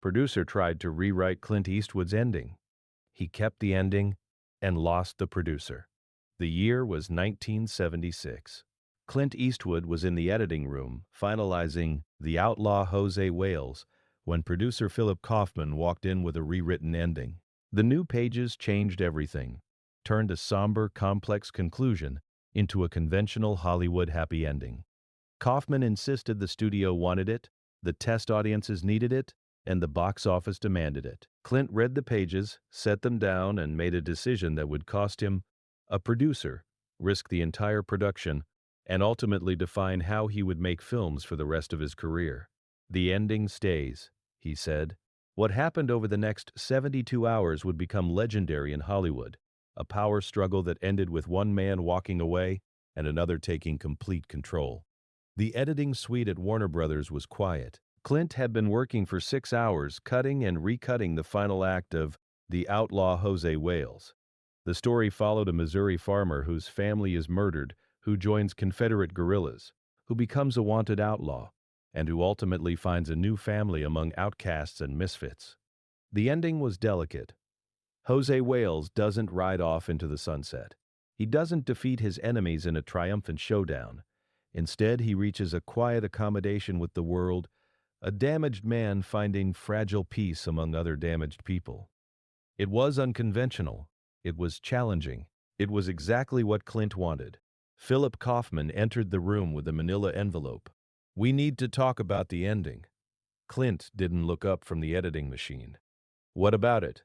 Producer tried to rewrite Clint Eastwood's ending. He kept the ending and lost the producer. The year was 1976. Clint Eastwood was in the editing room, finalizing The Outlaw Jose Wales, when producer Philip Kaufman walked in with a rewritten ending. The new pages changed everything, turned a somber, complex conclusion into a conventional Hollywood happy ending. Kaufman insisted the studio wanted it, the test audiences needed it, and the box office demanded it. Clint read the pages, set them down, and made a decision that would cost him a producer, risk the entire production, and ultimately define how he would make films for the rest of his career. The ending stays, he said. What happened over the next 72 hours would become legendary in Hollywood, a power struggle that ended with one man walking away and another taking complete control. The editing suite at Warner Brothers was quiet. Clint had been working for 6 hours, cutting and recutting the final act of The Outlaw Jose Wales. The story followed a Missouri farmer whose family is murdered, who joins Confederate guerrillas, who becomes a wanted outlaw, and who ultimately finds a new family among outcasts and misfits. The ending was delicate. Jose Wales doesn't ride off into the sunset. He doesn't defeat his enemies in a triumphant showdown. Instead, he reaches a quiet accommodation with the world, a damaged man finding fragile peace among other damaged people. It was unconventional. It was challenging. It was exactly what Clint wanted. Philip Kaufman entered the room with a manila envelope. "We need to talk about the ending." Clint didn't look up from the editing machine. "What about it?"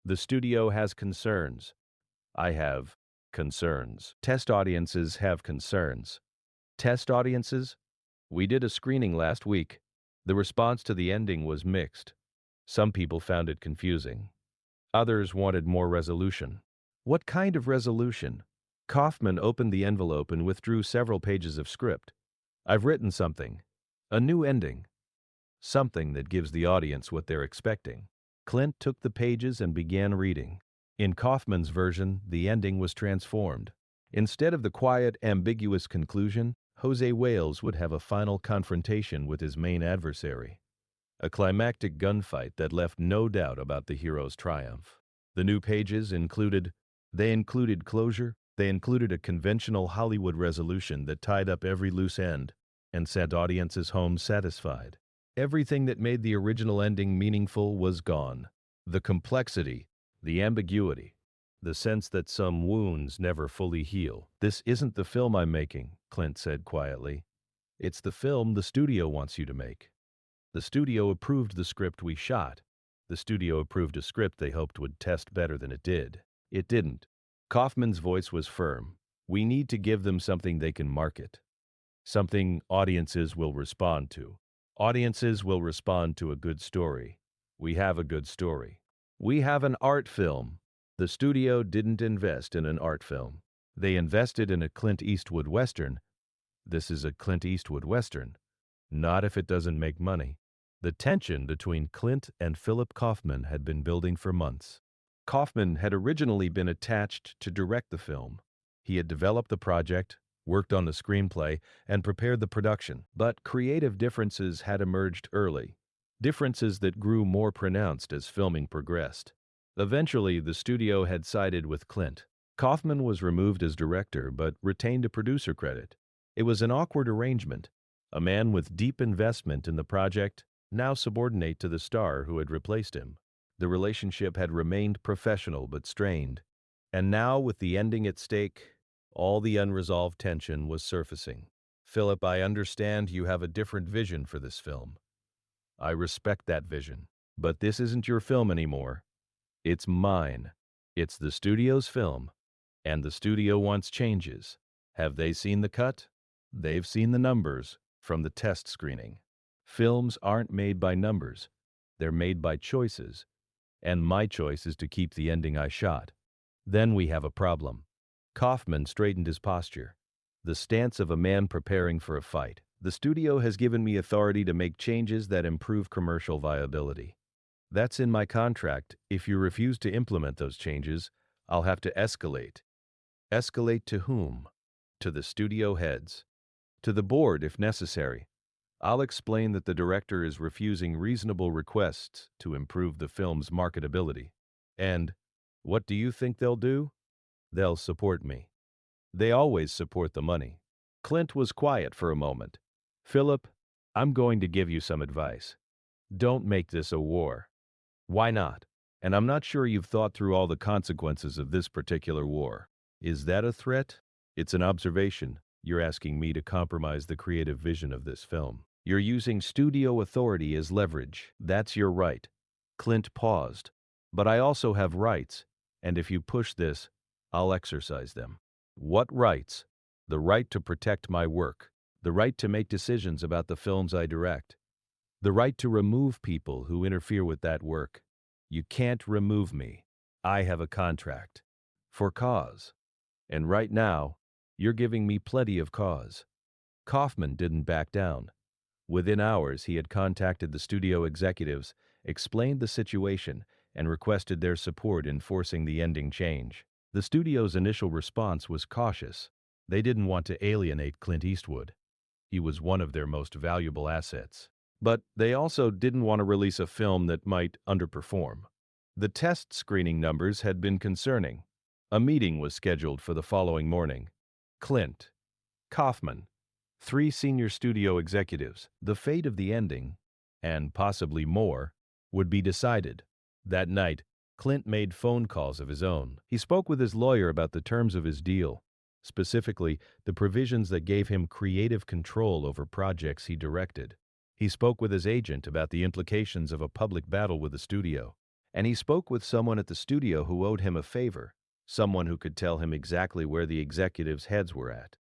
"The studio has concerns." "I have concerns." "Test audiences have concerns." "Test audiences?" "We did a screening last week. The response to the ending was mixed. Some people found it confusing. Others wanted more resolution." "What kind of resolution?" Kaufman opened the envelope and withdrew several pages of script. "I've written something. A new ending. Something that gives the audience what they're expecting." Clint took the pages and began reading. In Kaufman's version, the ending was transformed. Instead of the quiet, ambiguous conclusion, Jose Wales would have a final confrontation with his main adversary. A climactic gunfight that left no doubt about the hero's triumph. The new pages included closure, they included a conventional Hollywood resolution that tied up every loose end and sent audiences home satisfied. Everything that made the original ending meaningful was gone. The complexity, the ambiguity, the sense that some wounds never fully heal. "This isn't the film I'm making," Clint said quietly. "It's the film the studio wants you to make." The studio approved the script we shot. The studio approved a script they hoped would test better than it did. It didn't. Kaufman's voice was firm. "We need to give them something they can market. Something audiences will respond to. Audiences will respond to a good story. We have a good story. We have an art film." The studio didn't invest in an art film. They invested in a Clint Eastwood Western. This is a Clint Eastwood Western. Not if it doesn't make money. The tension between Clint and Philip Kaufman had been building for months. Kaufman had originally been attached to direct the film. He had developed the project, worked on the screenplay, and prepared the production. But creative differences had emerged early, differences that grew more pronounced as filming progressed. Eventually, the studio had sided with Clint. Kaufman was removed as director, but retained a producer credit. It was an awkward arrangement. A man with deep investment in the project, now subordinate to the star who had replaced him. The relationship had remained professional but strained. And now, with the ending at stake, all the unresolved tension was surfacing. "Philip, I understand you have a different vision for this film. I respect that vision. But this isn't your film anymore. It's mine. It's the studio's film. And the studio wants changes. Have they seen the cut? They've seen the numbers from the test screening. Films aren't made by numbers. They're made by choices. And my choice is to keep the ending I shot. Then we have a problem." Kaufman straightened his posture, the stance of a man preparing for a fight. "The studio has given me authority to make changes that improve commercial viability. That's in my contract. If you refuse to implement those changes, I'll have to escalate." "Escalate to whom?" "To the studio heads. To the board if necessary. I'll explain that the director is refusing reasonable requests to improve the film's marketability. And what do you think they'll do? They'll support me. They always support the money. Clint was quiet for a moment. Philip, I'm going to give you some advice. Don't make this a war. Why not? And I'm not sure you've thought through all the consequences of this particular war. Is that a threat? It's an observation. You're asking me to compromise the creative vision of this film. You're using studio authority as leverage. That's your right. Clint paused. But I also have rights, and if you push this, I'll exercise them. What rights? The right to protect my work. The right to make decisions about the films I direct. The right to remove people who interfere with that work. You can't remove me. I have a contract. For cause. And right now, you're giving me plenty of cause. Kaufman didn't back down. Within hours, he had contacted the studio executives, explained the situation, and requested their support in forcing the ending change. The studio's initial response was cautious. They didn't want to alienate Clint Eastwood. He was one of their most valuable assets. But they also didn't want to release a film that might underperform. The test screening numbers had been concerning. A meeting was scheduled for the following morning. Clint, Kaufman, 3 senior studio executives, the fate of the ending, and possibly more, would be decided. That night, Clint made phone calls of his own. He spoke with his lawyer about the terms of his deal, specifically the provisions that gave him creative control over projects he directed. He spoke with his agent about the implications of a public battle with the studio. And he spoke with someone at the studio who owed him a favor, someone who could tell him exactly where the executives' heads were at.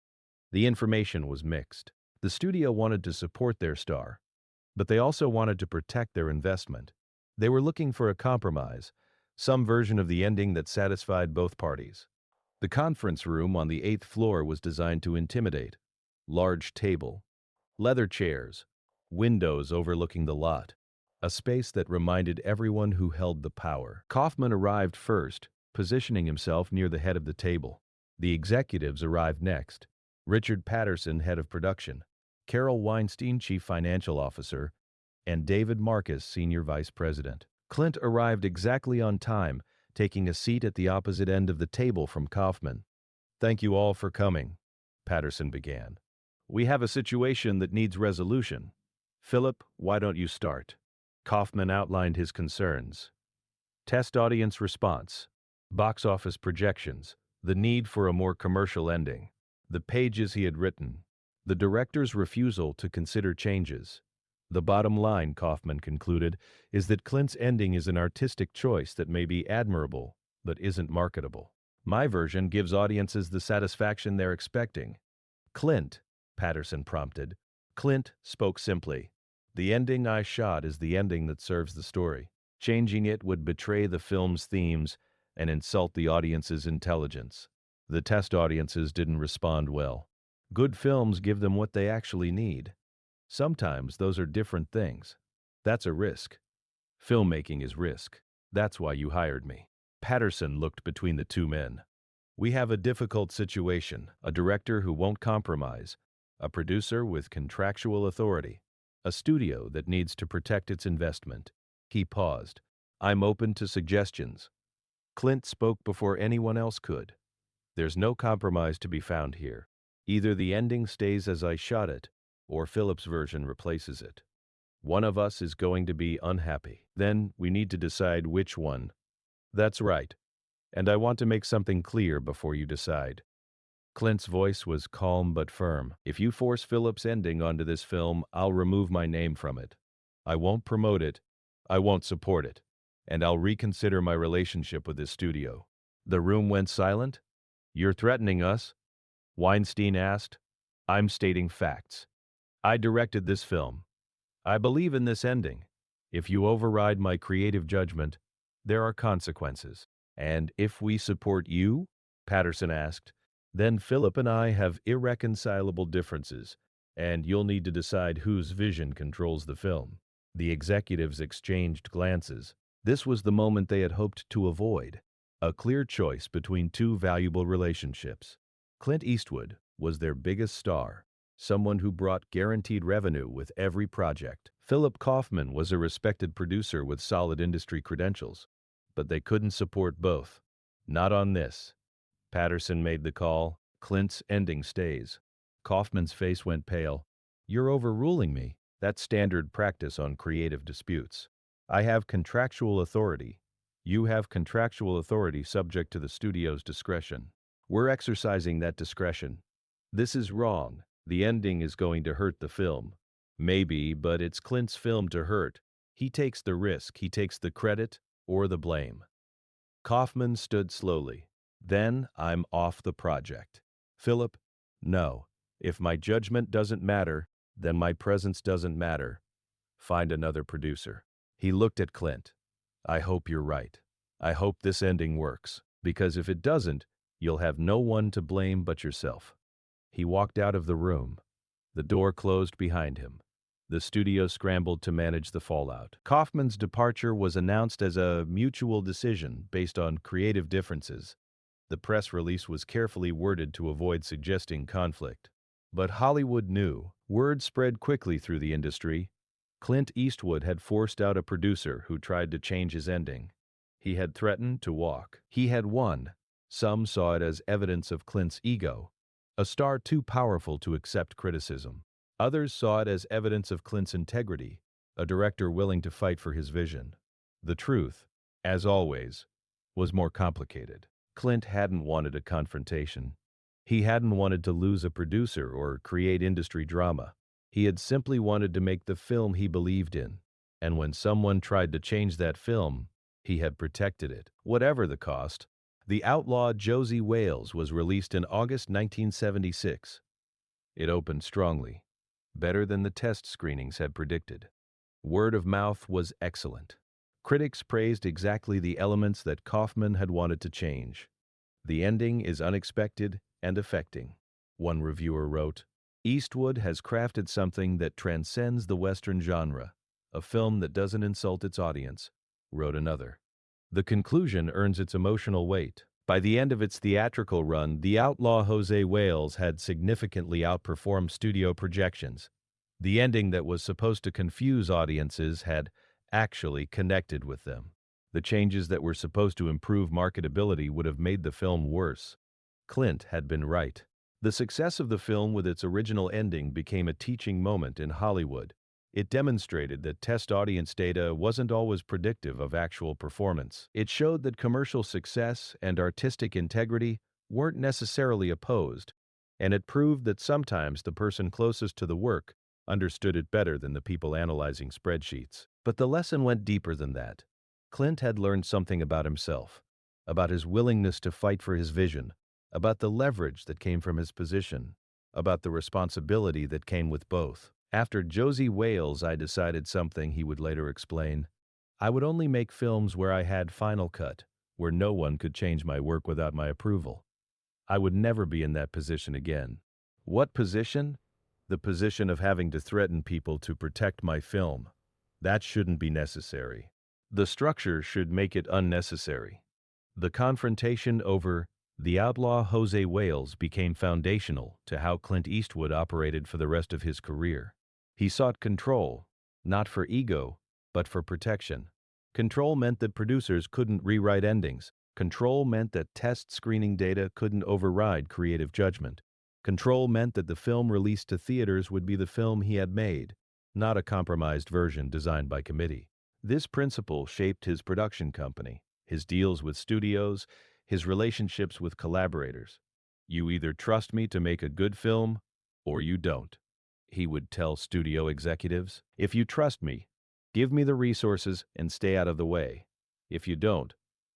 The information was mixed. The studio wanted to support their star, but they also wanted to protect their investment. They were looking for a compromise, some version of the ending that satisfied both parties. The conference room on the 8th floor was designed to intimidate. Large table, leather chairs, windows overlooking the lot. A space that reminded everyone who held the power. Kaufman arrived first, positioning himself near the head of the table. The executives arrived next. Richard Patterson, head of production, Carol Weinstein, chief financial officer, and David Marcus, senior vice president. Clint arrived exactly on time, taking a seat at the opposite end of the table from Kaufman. "Thank you all for coming," Patterson began. "We have a situation that needs resolution. Philip, why don't you start?" Kaufman outlined his concerns. Test audience response, box office projections, the need for a more commercial ending, the pages he had written, the director's refusal to consider changes. The bottom line, Kaufman concluded, is that Clint's ending is an artistic choice that may be admirable, but isn't marketable. My version gives audiences the satisfaction they're expecting. Clint, Patterson prompted. Clint spoke simply. The ending I shot is the ending that serves the story. Changing it would betray the film's themes and insult the audience's intelligence. The test audiences didn't respond well. Good films give them what they actually need. Sometimes those are different things. That's a risk. Filmmaking is risk. That's why you hired me. Patterson looked between the two men. We have a difficult situation, a director who won't compromise, a producer with contractual authority, a studio that needs to protect its investment. He paused. I'm open to suggestions. Clint spoke before anyone else could. There's no compromise to be found here. Either the ending stays as I shot it, or Philip's version replaces it. One of us is going to be unhappy. Then we need to decide which one. That's right. And I want to make something clear before you decide. Clint's voice was calm but firm. If you force Philip's ending onto this film, I'll remove my name from it. I won't promote it. I won't support it. And I'll reconsider my relationship with this studio. The room went silent. You're threatening us? Weinstein asked. I'm stating facts. I directed this film. I believe in this ending. If you override my creative judgment, there are consequences. And if we support you? Patterson asked. Then Philip and I have irreconcilable differences, and you'll need to decide whose vision controls the film. The executives exchanged glances. This was the moment they had hoped to avoid, a clear choice between two valuable relationships. Clint Eastwood was their biggest star, someone who brought guaranteed revenue with every project. Philip Kaufman was a respected producer with solid industry credentials, but they couldn't support both. Not on this. Patterson made the call. Clint's ending stays. Kaufman's face went pale. You're overruling me. That's standard practice on creative disputes. I have contractual authority. You have contractual authority subject to the studio's discretion. We're exercising that discretion. This is wrong. The ending is going to hurt the film. Maybe, but it's Clint's film to hurt. He takes the risk, he takes the credit or the blame. Kaufman stood slowly. Then I'm off the project. Philip, no. If my judgment doesn't matter, then my presence doesn't matter. Find another producer. He looked at Clint. I hope you're right. I hope this ending works, because if it doesn't, you'll have no one to blame but yourself. He walked out of the room. The door closed behind him. The studio scrambled to manage the fallout. Kaufman's departure was announced as a mutual decision based on creative differences. The press release was carefully worded to avoid suggesting conflict. But Hollywood knew. Word spread quickly through the industry. Clint Eastwood had forced out a producer who tried to change his ending. He had threatened to walk. He had won. Some saw it as evidence of Clint's ego, a star too powerful to accept criticism. Others saw it as evidence of Clint's integrity, a director willing to fight for his vision. The truth, as always, was more complicated. Clint hadn't wanted a confrontation. He hadn't wanted to lose a producer or create industry drama. He had simply wanted to make the film he believed in. And when someone tried to change that film, he had protected it, whatever the cost. The outlaw Josie Wales was released in August 1976. It opened strongly, better than the test screenings had predicted. Word of mouth was excellent. Critics praised exactly the elements that Kaufman had wanted to change. The ending is unexpected and affecting. One reviewer wrote, Eastwood has crafted something that transcends the Western genre, a film that doesn't insult its audience, wrote another. The conclusion earns its emotional weight. By the end of its theatrical run, the outlaw Jose Wales had significantly outperformed studio projections. The ending that was supposed to confuse audiences had actually connected with them. The changes that were supposed to improve marketability would have made the film worse. Clint had been right. The success of the film with its original ending became a teaching moment in Hollywood. It demonstrated that test audience data wasn't always predictive of actual performance. It showed that commercial success and artistic integrity weren't necessarily opposed, and it proved that sometimes the person closest to the work understood it better than the people analyzing spreadsheets. But the lesson went deeper than that. Clint had learned something about himself, about his willingness to fight for his vision, about the leverage that came from his position, about the responsibility that came with both. After Josie Wales, I decided something, he would later explain. I would only make films where I had final cut, where no one could change my work without my approval. I would never be in that position again. What position? The position of having to threaten people to protect my film. That shouldn't be necessary. The structure should make it unnecessary. The confrontation over the outlaw Jose Wales became foundational to how Clint Eastwood operated for the rest of his career. He sought control, not for ego, but for protection. Control meant that producers couldn't rewrite endings. Control meant that test screening data couldn't override creative judgment. Control meant that the film released to theaters would be the film he had made, not a compromised version designed by committee. This principle shaped his production company, his deals with studios, his relationships with collaborators. You either trust me to make a good film, or you don't, he would tell studio executives. If you trust me, give me the resources and stay out of the way. If you don't,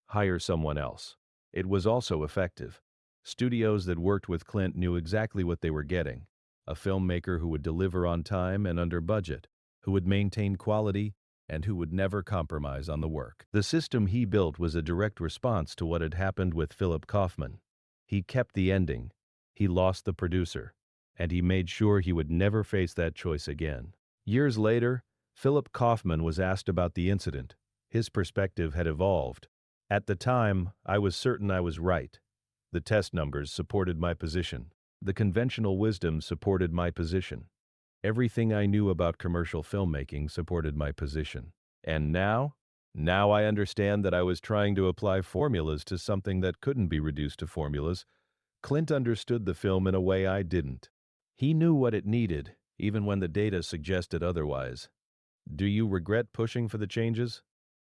hire someone else. It was also effective. Studios that worked with Clint knew exactly what they were getting. A filmmaker who would deliver on time and under budget, who would maintain quality, and who would never compromise on the work. The system he built was a direct response to what had happened with Philip Kaufman. He kept the ending, he lost the producer, and he made sure he would never face that choice again. Years later, Philip Kaufman was asked about the incident. His perspective had evolved. At the time, I was certain I was right. The test numbers supported my position. The conventional wisdom supported my position. Everything I knew about commercial filmmaking supported my position. And now? Now I understand that I was trying to apply formulas to something that couldn't be reduced to formulas. Clint understood the film in a way I didn't. He knew what it needed, even when the data suggested otherwise. Do you regret pushing for the changes?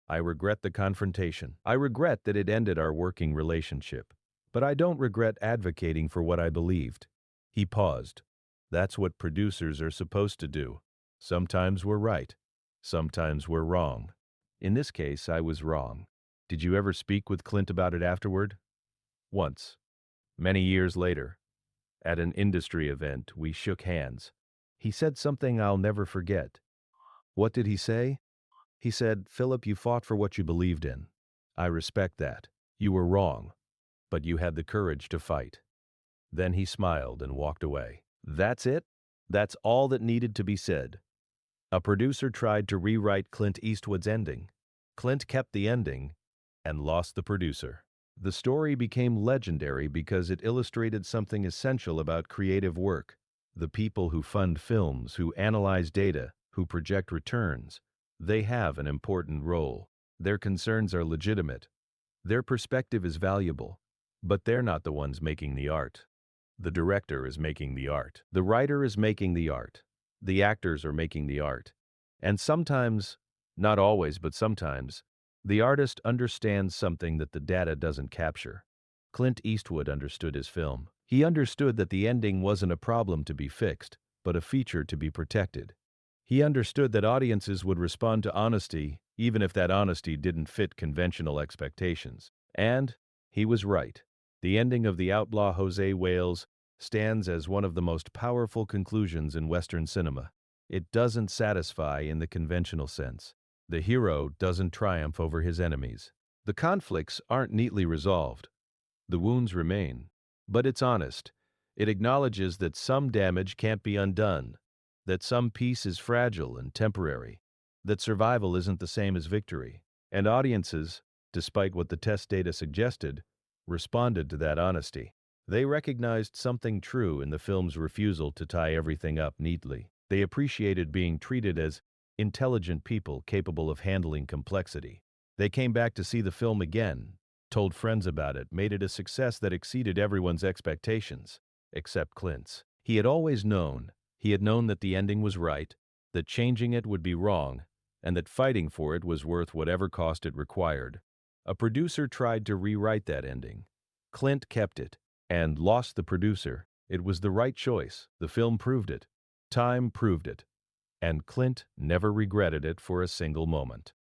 I regret the confrontation. I regret that it ended our working relationship. But I don't regret advocating for what I believed. He paused. That's what producers are supposed to do. Sometimes we're right. Sometimes we're wrong. In this case, I was wrong. Did you ever speak with Clint about it afterward? Once. Many years later. At an industry event, we shook hands. He said something I'll never forget. What did he say? He said, "Philip, you fought for what you believed in. I respect that. You were wrong, but you had the courage to fight." Then he smiled and walked away. That's it? That's all that needed to be said. A producer tried to rewrite Clint Eastwood's ending. Clint kept the ending and lost the producer. The story became legendary because it illustrated something essential about creative work. The people who fund films, who analyze data, who project returns, they have an important role. Their concerns are legitimate. Their perspective is valuable, but they're not the ones making the art. The director is making the art. The writer is making the art. The actors are making the art. And sometimes, not always, but sometimes, the artist understands something that the data doesn't capture. Clint Eastwood understood his film. He understood that the ending wasn't a problem to be fixed, but a feature to be protected. He understood that audiences would respond to honesty, even if that honesty didn't fit conventional expectations. And he was right. The ending of The Outlaw Jose Wales stands as one of the most powerful conclusions in Western cinema. It doesn't satisfy in the conventional sense. The hero doesn't triumph over his enemies. The conflicts aren't neatly resolved. The wounds remain. But it's honest. It acknowledges that some damage can't be undone, that some peace is fragile and temporary, that survival isn't the same as victory. And audiences, despite what the test data suggested, responded to that honesty. They recognized something true in the film's refusal to tie everything up neatly. They appreciated being treated as intelligent people capable of handling complexity. They came back to see the film again, told friends about it, made it a success that exceeded everyone's expectations, except Clint's. He had always known. He had known that the ending was right, that changing it would be wrong, and that fighting for it was worth whatever cost it required. A producer tried to rewrite that ending. Clint kept it and lost the producer. It was the right choice. The film proved it. Time proved it. And Clint never regretted it for a single moment.